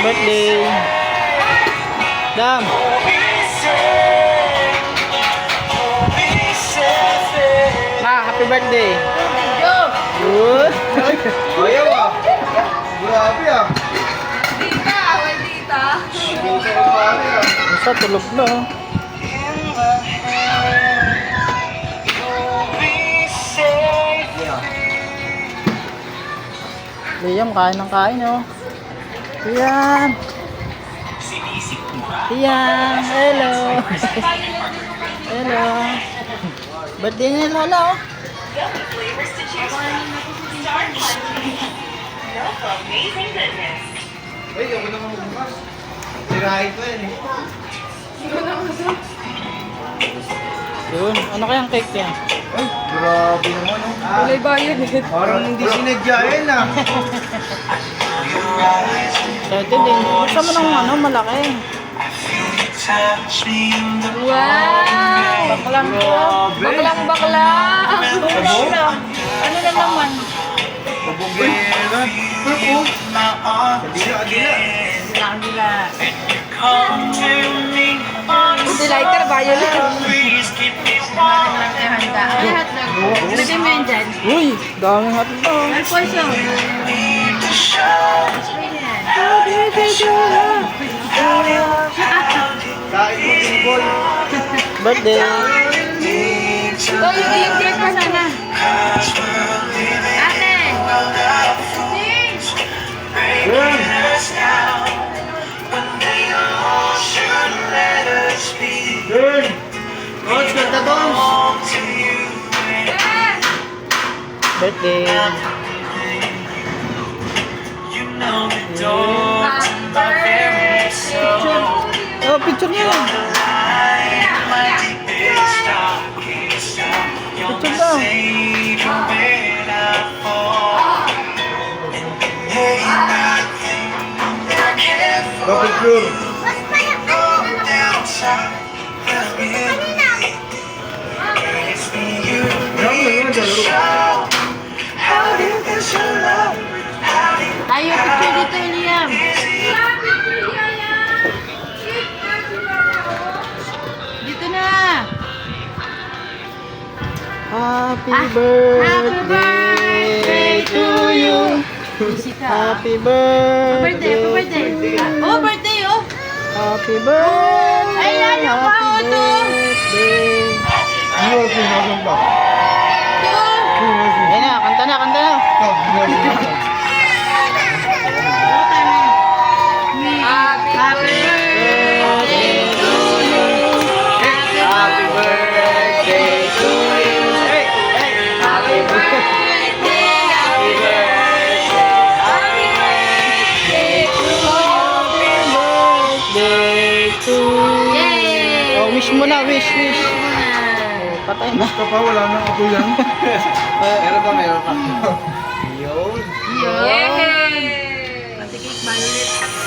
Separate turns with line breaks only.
birthday. Dam. Ma, happy birthday. Good.
Ayaw ah. Grabe ah.
Dita, dita.
Grabe ah.
Basta tulog na. Oh. Liam, kain ng kain, oh. Liam. Liam, hello. Hello. Birthday niya, Lola, oh.
Uy, ako naman magbukas. Sirahin ko yan eh.
Yun, ano kayang cake yan?
Ay, grabe naman oh.
Kulay bayad eh.
Parang hindi sinadya yan ah.
Excited din. Gusto mo ng ano, malaki.
Wow!
Baklang ko.
Baklang bakla! Ano na naman?
Mabugera. Oh. Adila.
Hindi lighter, violet. Lahat na. Lagay mo yan dyan.
Uy, daming hotdog.
Ay, po siya.
Kain mo singkol.
Birthday.
Ito, yung cake pa sana. Ate!
Yun. Yun. Coach, ganda Toms.
Birthday. Oh, picture niya. Picture daw.
Bakit pure?
Tayo, picture dito, Liam. Dito na.
Happy
Happy
birthday
birthday
to you. Happy birthday.
Happy birthday. Oh, birthday, oh.
Happy birthday.
Ay, ano pa,
Happy
oh, to?
birthday.
Ano ang sinasang ba?
Ito.
Ayun na, kanta na, kanta na.
Happy birthday to you.
Happy birthday to you. Hey, hey. Happy birthday. Happy birthday to you.
Yay!
Oh, wish mo na, wish. Patay na.
Ka pa, wala nang ako yan. Meron pa, meron pa. Yun.
Yay! Patikik, violet.